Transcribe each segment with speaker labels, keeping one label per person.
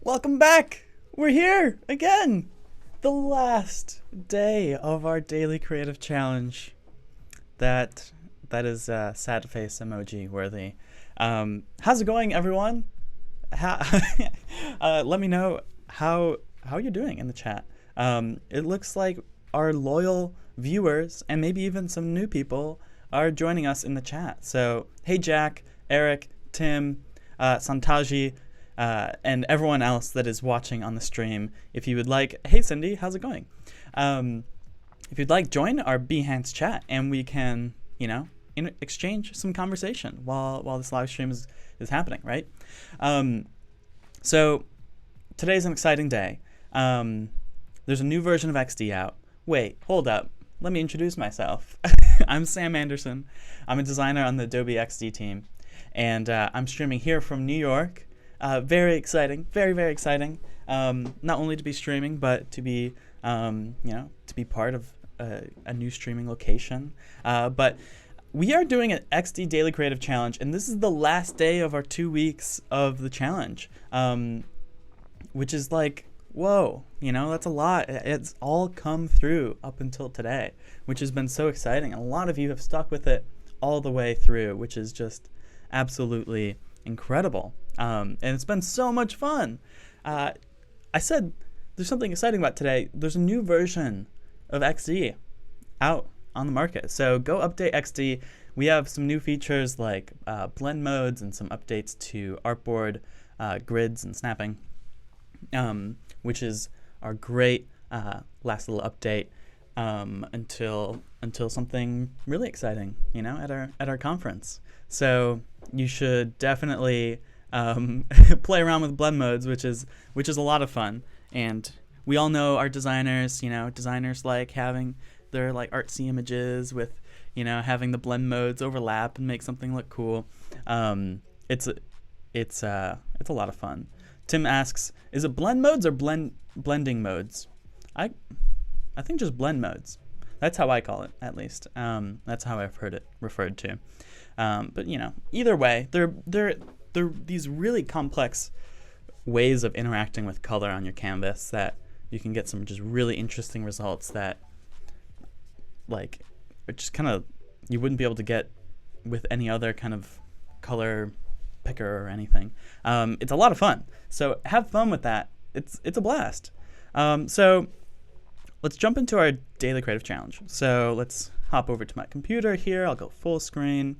Speaker 1: Welcome back. We're here again. The last day of our daily creative challenge. That is sad face emoji worthy. How's it going, everyone? How, let me know how you're doing in the chat. It looks like our loyal viewers and maybe even some new people are joining us in the chat. So hey, Jack, Eric, Tim, Santaji, and everyone else that is watching on the stream. If you would like, hey Cindy, how's it going? If you'd like, join our Behance chat and we can, exchange some conversation while this live stream is happening, right? So today's an exciting day. There's a new version of XD out. Wait, hold up. Let me introduce myself. I'm Sam Anderson. I'm a designer on the Adobe XD team, and I'm streaming here from New York. Very exciting, very, very exciting. Not only to be streaming, but to be, to be part of a new streaming location. But we are doing an XD Daily Creative Challenge, and this is the last day of our 2 weeks of the challenge, which is like, whoa, that's a lot. It's all come through up until today, which has been so exciting. And a lot of you have stuck with it all the way through, which is just absolutely incredible. And it's been so much fun. I said there's something exciting about today. There's a new version of XD out on the market. So go update XD. We have some new features like blend modes and some updates to artboard, grids, and snapping, which is our great last little update until something really exciting, at our conference. So you should definitely play around with blend modes, which is a lot of fun. And we all know our designers. Designers like having their like artsy images with having the blend modes overlap and make something look cool. It's a lot of fun. Tim asks, is it blend modes or blending modes? I think just blend modes. That's how I call it, at least. That's how I've heard it referred to. But either way, they're these really complex ways of interacting with color on your canvas that you can get some just really interesting results that, like, are just kind of you wouldn't be able to get with any other kind of color picker or anything. It's a lot of fun. So have fun with that. It's a blast. So let's jump into our daily creative challenge. So let's hop over to my computer here. I'll go full screen.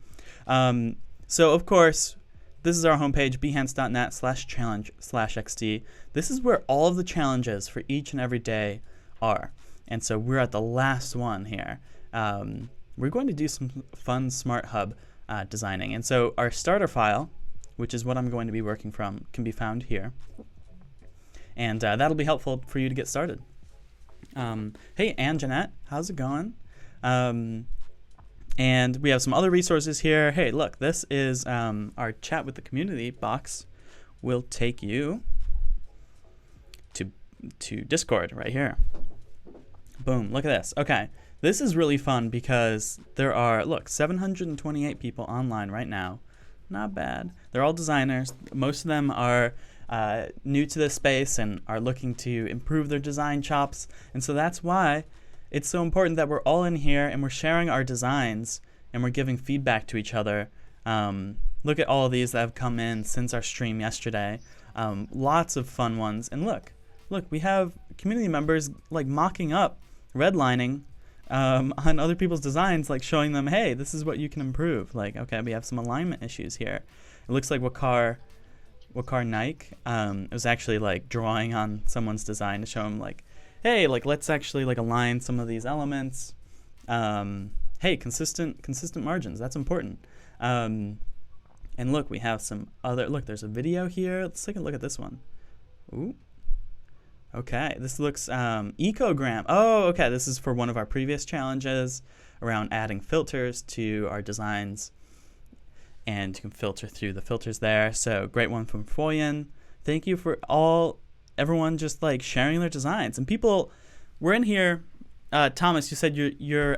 Speaker 1: So of course, this is our homepage, behance.net/challenge/XD. This is where all of the challenges for each and every day are. And so we're at the last one here. We're going to do some fun Smart Hub designing. And so our starter file, which is what I'm going to be working from, can be found here. And that'll be helpful for you to get started. Hey, Ann Jeanette, how's it going? And we have some other resources here. Hey, look, this is our chat with the community box. Will take you to Discord right here. Boom, look at this. Okay, this is really fun because there are, 728 people online right now. Not bad. They're all designers. Most of them are new to this space and are looking to improve their design chops. And so that's why it's so important that we're all in here and we're sharing our designs and we're giving feedback to each other. Look at all of these that have come in since our stream yesterday. Lots of fun ones. And look, we have community members like mocking up redlining on other people's designs, like showing them, hey, this is what you can improve. Like, okay, we have some alignment issues here. It looks like Wakar Nike it was actually like drawing on someone's design to show him like, hey, like let's actually like align some of these elements. Hey, consistent margins, that's important. And look, we have some other, there's a video here. Let's take a look at this one. Ooh. Okay, this looks ecogram. Oh, okay, this is for one of our previous challenges around adding filters to our designs. And you can filter through the filters there. So great one from Foyen. Thank you for everyone just like sharing their designs. And people, we're in here. Thomas, you said you're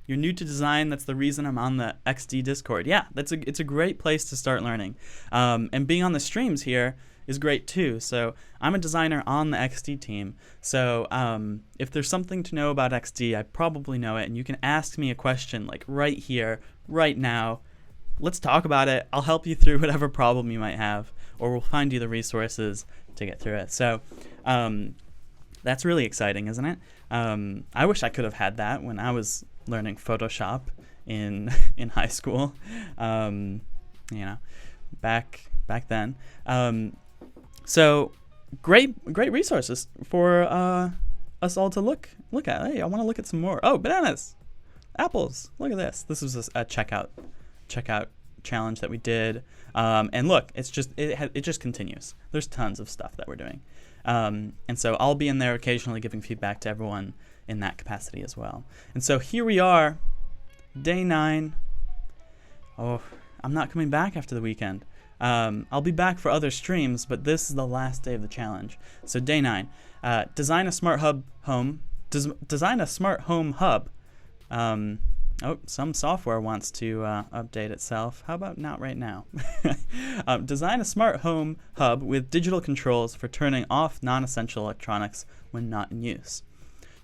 Speaker 1: new to design. That's the reason I'm on the XD Discord. Yeah, it's a great place to start learning. And being on the streams here is great too. So I'm a designer on the XD team. So if there's something to know about XD, I probably know it. And you can ask me a question like right here, right now. Let's talk about it. I'll help you through whatever problem you might have, or we'll find you the resources to get through it. So that's really exciting, isn't it? I wish I could have had that when I was learning Photoshop in high school. Back then. So great resources for us all to look at. Hey, I want to look at some more. Oh, bananas, apples. Look at this. This was a checkout challenge that we did. And look, it just continues. There's tons of stuff that we're doing. And so I'll be in there occasionally giving feedback to everyone in that capacity as well. And so here we are, day 9. Oh, I'm not coming back after the weekend. I'll be back for other streams, but this is the last day of the challenge. So day 9, design a smart home hub. Some software wants to update itself. How about not right now? Design a smart home hub with digital controls for turning off non-essential electronics when not in use.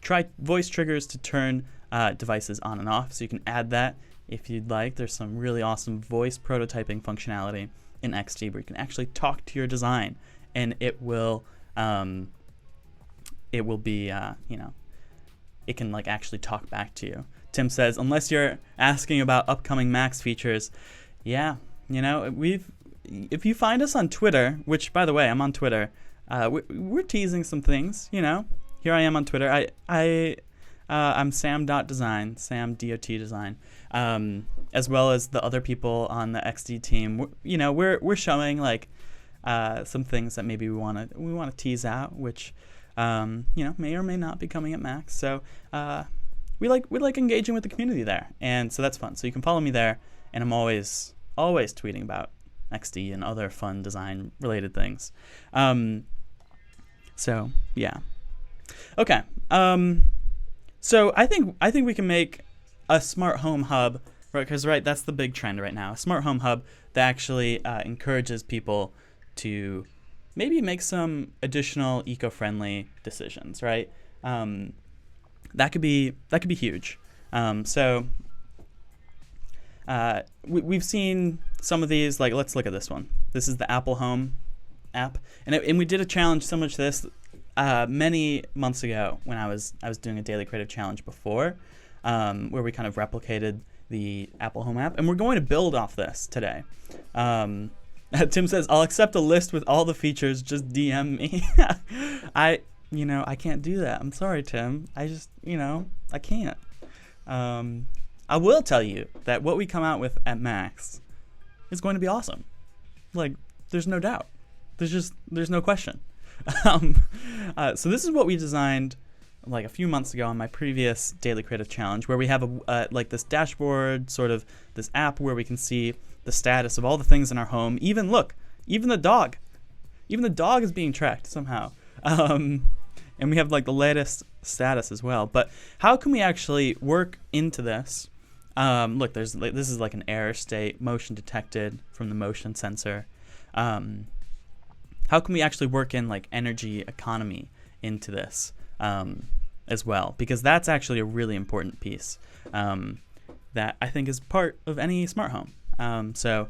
Speaker 1: Try voice triggers to turn devices on and off, so you can add that if you'd like. There's some really awesome voice prototyping functionality in XD where you can actually talk to your design, and it will be it can like actually talk back to you. Tim says, unless you're asking about upcoming Max features, yeah, if you find us on Twitter, which by the way, I'm on Twitter, we're teasing some things, Here I am on Twitter. I'm sam.design, sam.design, as well as the other people on the XD team. We're showing like some things that maybe we want to tease out, which may or may not be coming at Max. So we like engaging with the community there, and so that's fun. So you can follow me there, and I'm always tweeting about XD and other fun design related things. So yeah. Okay. So I think we can make a smart home hub, right? Because that's the big trend right now. A smart home hub that actually encourages people to maybe make some additional eco-friendly decisions, right? That could be huge. We've seen some of these. Like, let's look at this one. This is the Apple Home app, and we did a challenge similar to this many months ago when I was doing a daily creative challenge before, where we kind of replicated the Apple Home app, and we're going to build off this today. Tim says, I'll accept a list with all the features, just DM me. I can't do that. I'm sorry, Tim. I just, I can't. I will tell you that what we come out with at Max is going to be awesome. Like, there's no doubt. There's no question. So this is what we designed like a few months ago on my previous daily creative challenge, where we have like this dashboard, sort of this app where we can see the status of all the things in our home. Even the dog is being tracked somehow. And we have like the latest status as well. But how can we actually work into this? Look, this is like an error state, motion detected from the motion sensor. How can we actually work in like energy economy into this as well? Because that's actually a really important piece that I think is part of any smart home. So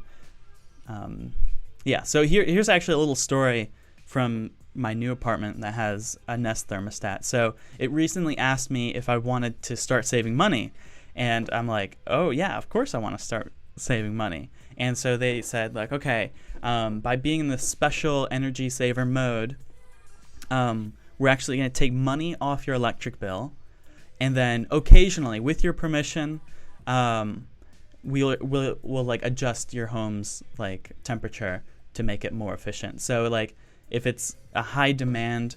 Speaker 1: here's actually a little story from my new apartment that has a Nest thermostat. So it recently asked me if I wanted to start saving money. And I'm like, oh yeah, of course I want to start saving money. And so they said like, okay, by being in this special energy saver mode, we're actually going to take money off your electric bill. And then occasionally, with your permission, we'll like adjust your home's like temperature to make it more efficient. So like if it's a high demand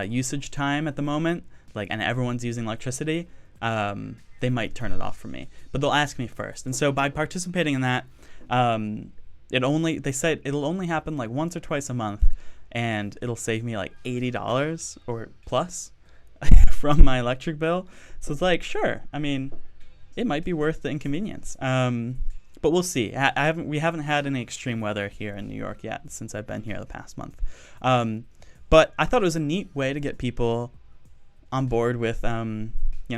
Speaker 1: usage time at the moment, like, and everyone's using electricity, they might turn it off for me, but they'll ask me first. And so by participating in that, they said it'll only happen like once or twice a month, and it'll save me like $80 or plus from my electric bill. So it's like, sure, I mean, it might be worth the inconvenience. But but we'll see. We haven't had any extreme weather here in New York yet since I've been here the past month. But I thought it was a neat way to get people on board with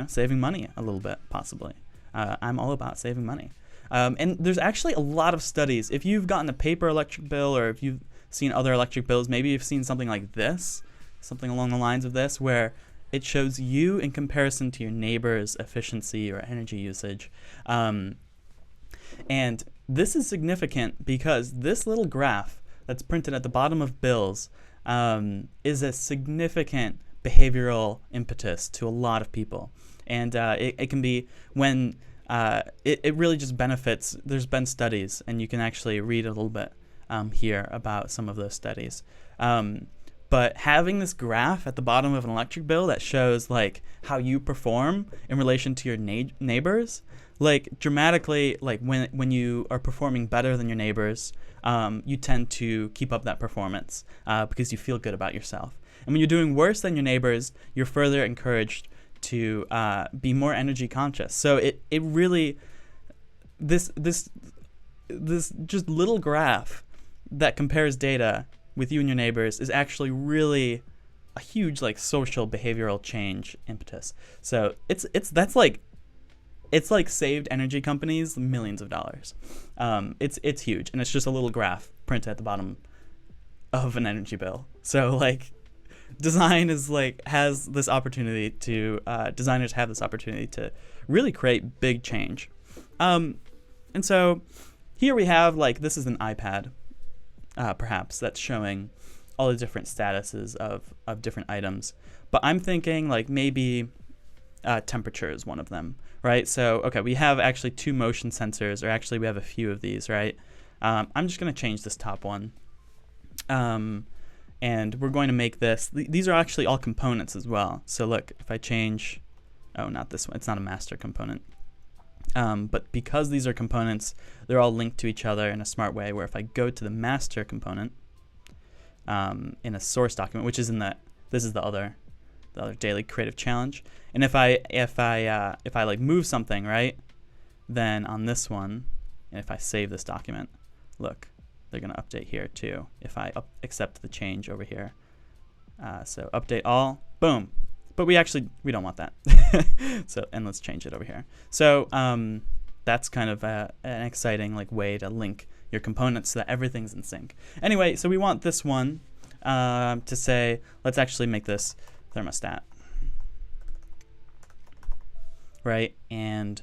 Speaker 1: saving money a little bit, possibly. I'm all about saving money. And there's actually a lot of studies. If you've gotten a paper electric bill, or if you've seen other electric bills, maybe you've seen something like this, something along the lines of this, where it shows you in comparison to your neighbor's efficiency or energy usage. And this is significant because this little graph that's printed at the bottom of bills is a significant behavioral impetus to a lot of people. And it can be when it really just benefits. There's been studies, and you can actually read a little bit here about some of those studies. But having this graph at the bottom of an electric bill that shows like how you perform in relation to your neighbors, like dramatically, like when you are performing better than your neighbors, you tend to keep up that performance because you feel good about yourself. And when you're doing worse than your neighbors, you're further encouraged to be more energy conscious. So it really, this just little graph that compares data with you and your neighbors is actually really a huge like social behavioral change impetus. So it's like saved energy companies millions of dollars. It's huge, and it's just a little graph printed at the bottom of an energy bill. So like designers have this opportunity to really create big change. And so here we have this is an iPad. Perhaps that's showing all the different statuses of different items. But I'm thinking maybe temperature is one of them, right? So, okay, we have actually two motion sensors, or actually we have a few of these, right? I'm just going to change this top one. And we're going to make this, these are actually all components as well. So look, if I change, not this one, it's not a master component. But because these are components, they're all linked to each other in a smart way, where if I go to the master component in a source document, which is this is the other daily creative challenge, and if I move something, right, then on this one, and if I save this document, look, they're going to update here too if I accept the change over here. So update all, boom. But we don't want that. And let's change it over here. So that's kind of an exciting way to link your components so that everything's in sync. Anyway, so we want this one to say, let's actually make this thermostat, right? And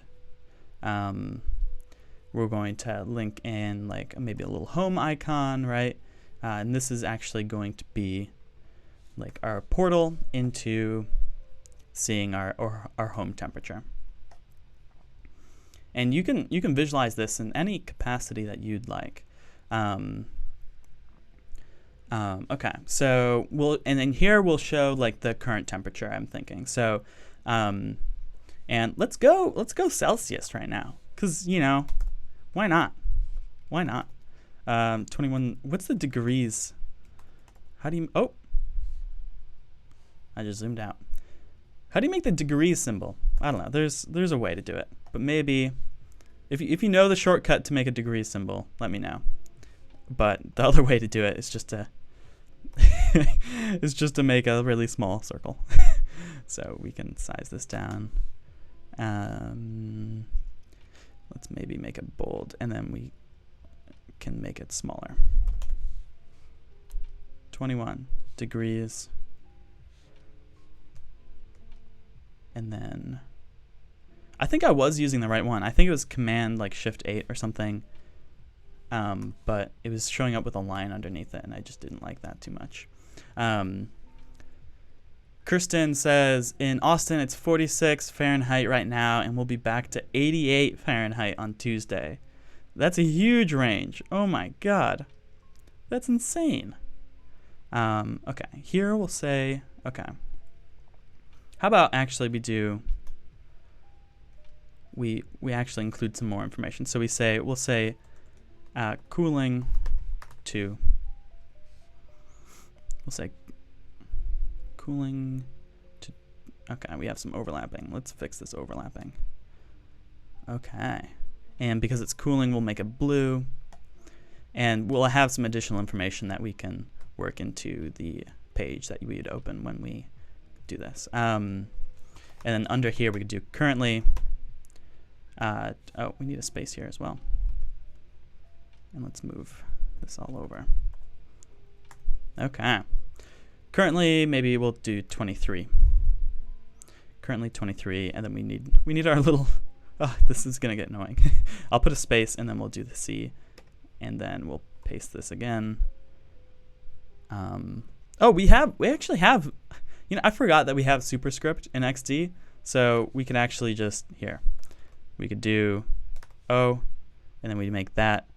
Speaker 1: we're going to link in maybe a little home icon, right? And this is actually going to be our portal into seeing our home temperature. And you can visualize this in any capacity that you'd like. Okay, so and then here we'll show the current temperature, I'm thinking. So and let's go Celsius right now, because why not? 21, what's the degrees? How do you, I just zoomed out. How do you make the degrees symbol? I don't know. There's a way to do it, but maybe if you know the shortcut to make a degrees symbol, let me know. But the other way to do it is just to make a really small circle. So we can size this down. Let's maybe make it bold, and then we can make it smaller. 21 degrees. And then I think I was using the right one. I think it was Command Shift 8 or something. But it was showing up with a line underneath it, and I just didn't like that too much. Kirsten says, in Austin, it's 46 Fahrenheit right now, and we'll be back to 88 Fahrenheit on Tuesday. That's a huge range. Oh my God. That's insane. Okay, here we'll say, okay. How about actually we actually include some more information. So we'll say cooling to, we'll say cooling to, okay, we have some overlapping. Let's fix this overlapping. Okay. And because it's cooling, we'll make it blue. And we'll have some additional information that we can work into the page that we would open when we do this. And then under here, we could do currently. Oh, we need a space here as well. And let's move this all over. Okay. Currently, maybe we'll do 23. Currently 23, and then we need our little. Oh, this is gonna get annoying. I'll put a space, and then we'll do the C, and then we'll paste this again. Oh, we actually have. You know, I forgot that we have superscript in XD, so we can actually just here. We could do O, and then we make that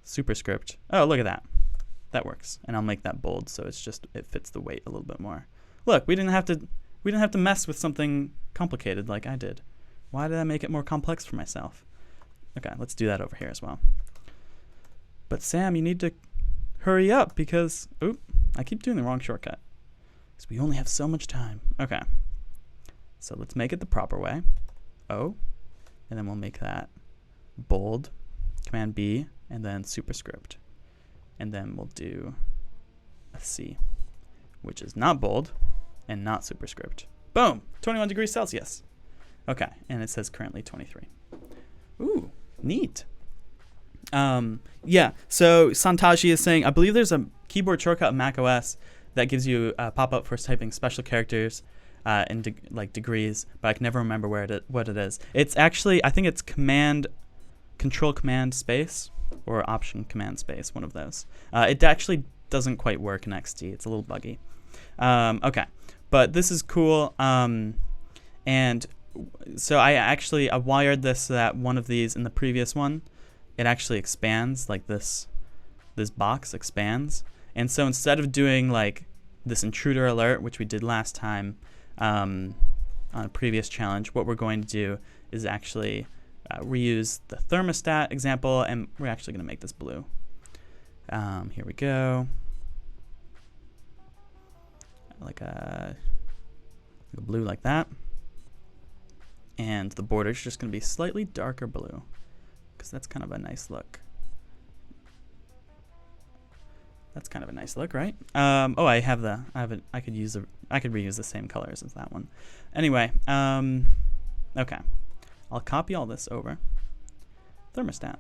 Speaker 1: superscript. Oh, look at that. That works, and I'll make that bold so it fits the weight a little bit more. Look, we didn't have to mess with something complicated like I did. Why did I make it more complex for myself? Okay, let's do that over here as well. But Sam, you need to hurry up because I keep doing the wrong shortcut. Because we only have so much time. Okay, so let's make it the proper way. O, and then we'll make that bold. Command B, and then superscript. And then we'll do a C, which is not bold and not superscript. Boom, 21 degrees Celsius. Okay, and it says currently 23. Ooh, neat. Yeah, so Santaji is saying, I believe there's a keyboard shortcut in macOS that gives you a pop-up for typing special characters in degrees, but I can never remember what it is. It's actually, I think it's Control Command Space or Option Command Space, one of those. It actually doesn't quite work in XD. It's a little buggy. Okay, but this is cool. And so I wired this so that one of these in the previous one, it actually expands, like this box expands. And so instead of doing like this intruder alert, which we did last time on a previous challenge, what we're going to do is actually reuse the thermostat example, and we're actually going to make this blue. Here we go. Like a blue like that. And the border is just going to be slightly darker blue, because that's kind of a nice look. That's kind of a nice look, right? Oh, I could reuse the same colors as that one. Anyway, okay. I'll copy all this over. Thermostat.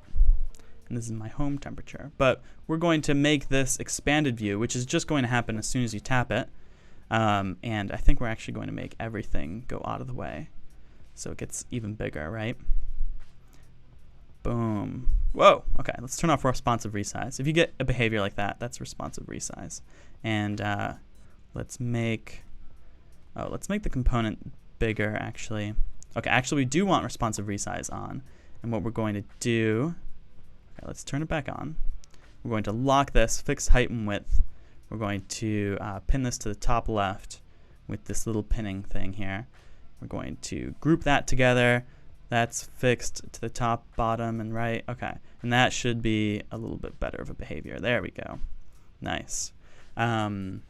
Speaker 1: And this is my home temperature. But we're going to make this expanded view, which is just going to happen as soon as you tap it. And I think we're actually going to make everything go out of the way, so it gets even bigger, right? Boom. Whoa. Okay, let's turn off responsive resize. If you get a behavior like that, that's responsive resize. And let's make the component bigger, actually. Okay, actually we do want responsive resize on. And what we're going to do, okay, let's turn it back on. We're going to lock this, fix height and width. We're going to pin this to the top left with this little pinning thing here. We're going to group that together. That's fixed to the top, bottom, and right. Okay, and that should be a little bit better of a behavior. There we go. Nice. And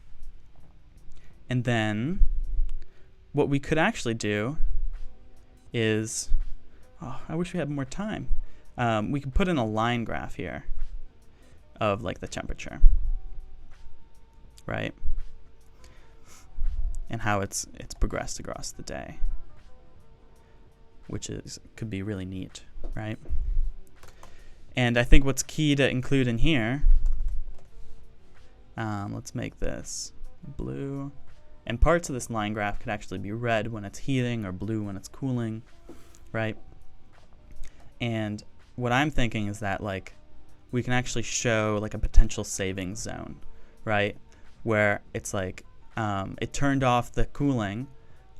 Speaker 1: then what we could actually do is, oh, I wish we had more time. We could put in a line graph here of like the temperature, right? And how it's progressed across the day, which could be really neat, right? And I think what's key to include in here, let's make this blue, and parts of this line graph could actually be red when it's heating or blue when it's cooling, right? And what I'm thinking is that like we can actually show like a potential savings zone, right? Where it's like it turned off the cooling,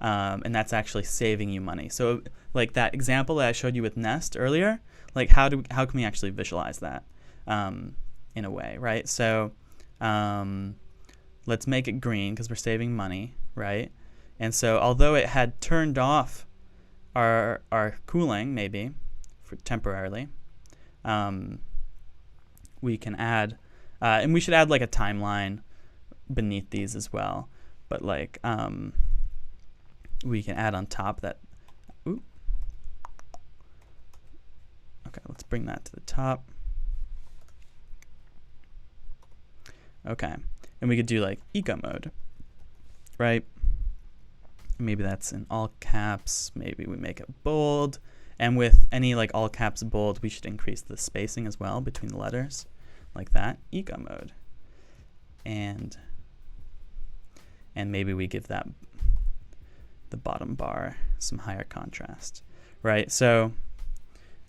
Speaker 1: and that's actually saving you money. So like that example that I showed you with Nest earlier, like how can we actually visualize that in a way, right? So let's make it green because we're saving money, right? And so although it had turned off our cooling maybe for temporarily, we can add, and we should add like a timeline beneath these as well. But like we can add on top that, Okay, let's bring that to the top. Okay, and we could do like eco mode, right? Maybe that's in all caps. Maybe we make it bold. And with any like all caps bold, we should increase the spacing as well between the letters, like that, eco mode. And maybe we give that the bottom bar some higher contrast, right? So,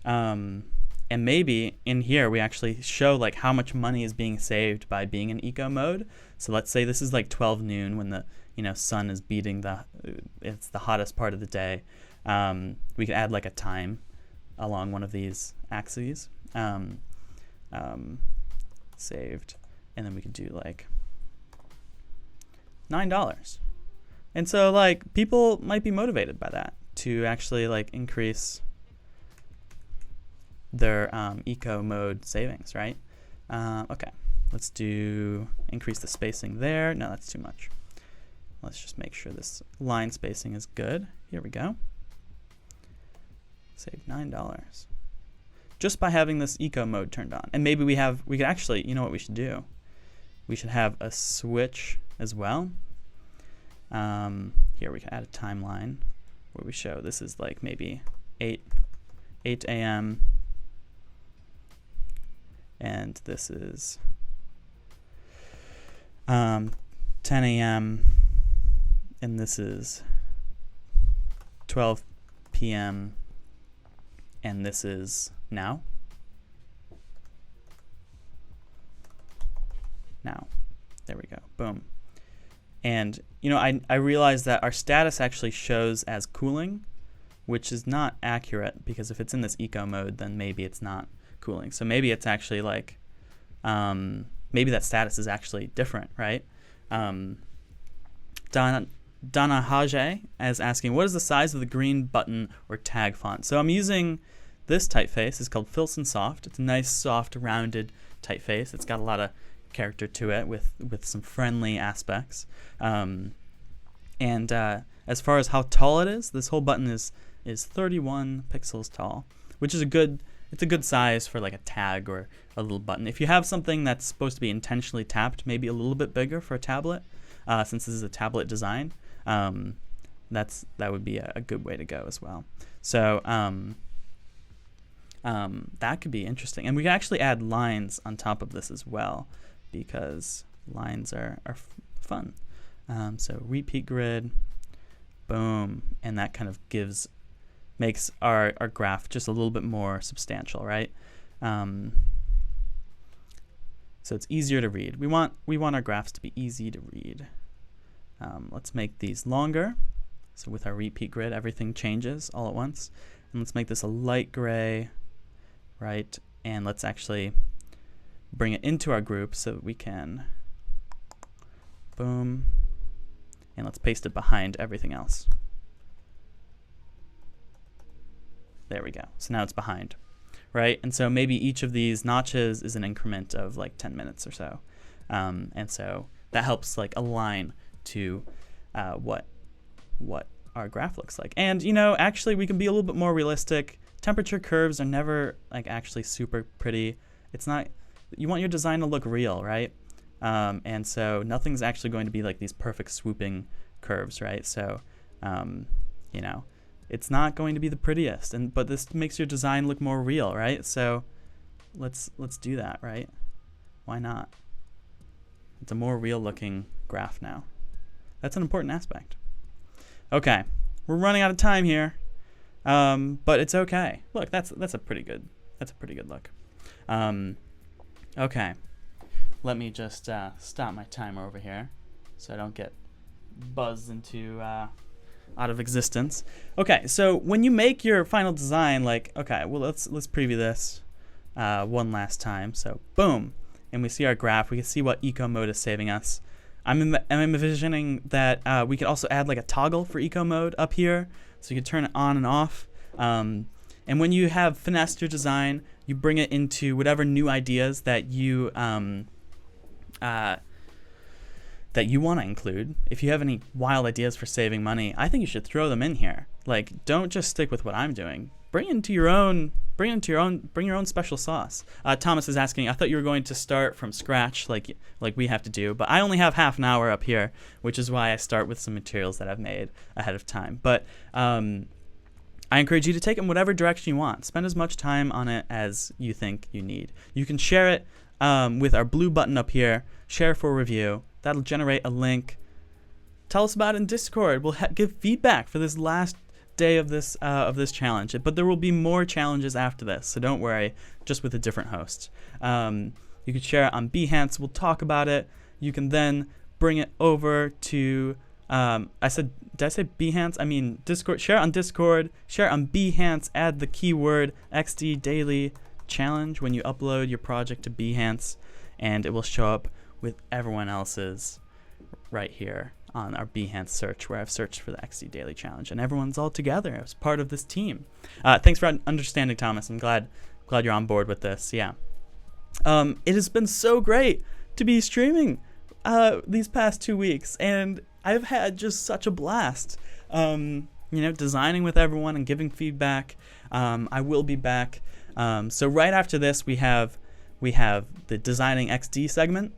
Speaker 1: and maybe in here we actually show like how much money is being saved by being in eco mode. So let's say this is like 12 noon when the sun is beating it's the hottest part of the day. We could add like a time along one of these axes, saved, and then we could do like $9. And so like people might be motivated by that to actually like increase their eco mode savings, right? Okay, let's increase the spacing there. No, that's too much. Let's just make sure this line spacing is good. Here we go. Save $9 just by having this eco mode turned on. And maybe we could actually, you know what we should do? We should have a switch as well. Here we can add a timeline where we show this is like maybe 8 a.m. and this is 10 a.m. and this is 12 p.m. and this is now. There we go. Boom. And I realized that our status actually shows as cooling, which is not accurate because if it's in this eco mode, then maybe it's not cooling. So maybe it's actually like, maybe that status is actually different, right? Dana Hage is asking, what is the size of the green button or tag font? So I'm using this typeface. It's called Filson Soft. It's a nice, soft, rounded typeface. It's got a lot of character to it with some friendly aspects. As far as how tall it is, this whole button is 31 pixels tall, which is a good size for like a tag or a little button. If you have something that's supposed to be intentionally tapped, maybe a little bit bigger for a tablet, since this is a tablet design, that would be a good way to go as well. So that could be interesting. And we can actually add lines on top of this as well, because lines are fun. So repeat grid, boom, and that kind of makes our graph just a little bit more substantial, right? So it's easier to read. We want our graphs to be easy to read. Let's make these longer. So with our repeat grid, everything changes all at once. And let's make this a light gray, right? And let's actually bring it into our group so that we can, boom, and let's paste it behind everything else. There we go. So now it's behind, right? And so maybe each of these notches is an increment of like 10 minutes or so. And so that helps like align to what our graph looks like. And actually we can be a little bit more realistic. Temperature curves are never like actually super pretty. It's not, you want your design to look real, right? And so nothing's actually going to be like these perfect swooping curves, right? So, it's not going to be the prettiest, but this makes your design look more real, right? So let's do that, right? Why not? It's a more real looking graph now. That's an important aspect. Okay, we're running out of time here, but it's okay. Look, that's a pretty good look. Okay, let me just stop my timer over here so I don't get buzzed into out of existence. Okay, so when you make your final design, let's preview this one last time. So boom, and we see our graph. We can see what eco mode is saving us. I'm envisioning that we could also add like a toggle for eco mode up here, so you could turn it on and off. And when you have finessed your design, you bring it into whatever new ideas that you want to include. If you have any wild ideas for saving money, I think you should throw them in here. Like, don't just stick with what I'm doing. bring your own special sauce. Thomas is asking, I thought you were going to start from scratch like we have to do, but I only have half an hour up here, which is why I start with some materials that I've made ahead of time. But I encourage you to take it in whatever direction you want. Spend as much time on it as you think you need. You can share it with our blue button up here, share for review. That'll generate a link. Tell us about it in Discord. We'll give feedback for this last day of this challenge. But there will be more challenges after this, so don't worry, just with a different host. You can share it on Behance. We'll talk about it. You can then bring it over to... did I say Behance? I mean Discord. Share it on Discord. Share it on Behance. Add the keyword XD Daily Challenge when you upload your project to Behance, and it will show up with everyone else's right here on our Behance search, where I've searched for the XD Daily Challenge, and everyone's all together as part of this team. Thanks for understanding, Thomas. I'm glad you're on board with this. Yeah. It has been so great to be streaming these past 2 weeks, and I've had just such a blast, designing with everyone and giving feedback. I will be back. So right after this, we have the Designing XD segment,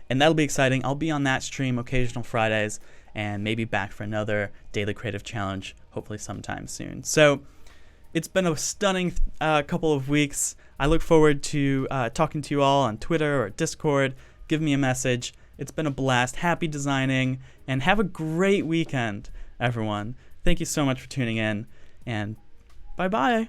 Speaker 1: and that'll be exciting. I'll be on that stream occasional Fridays, and maybe back for another Daily Creative Challenge, hopefully sometime soon. So it's been a stunning couple of weeks. I look forward to talking to you all on Twitter or Discord. Give me a message. It's been a blast. Happy designing, and have a great weekend, everyone. Thank you so much for tuning in, and bye-bye.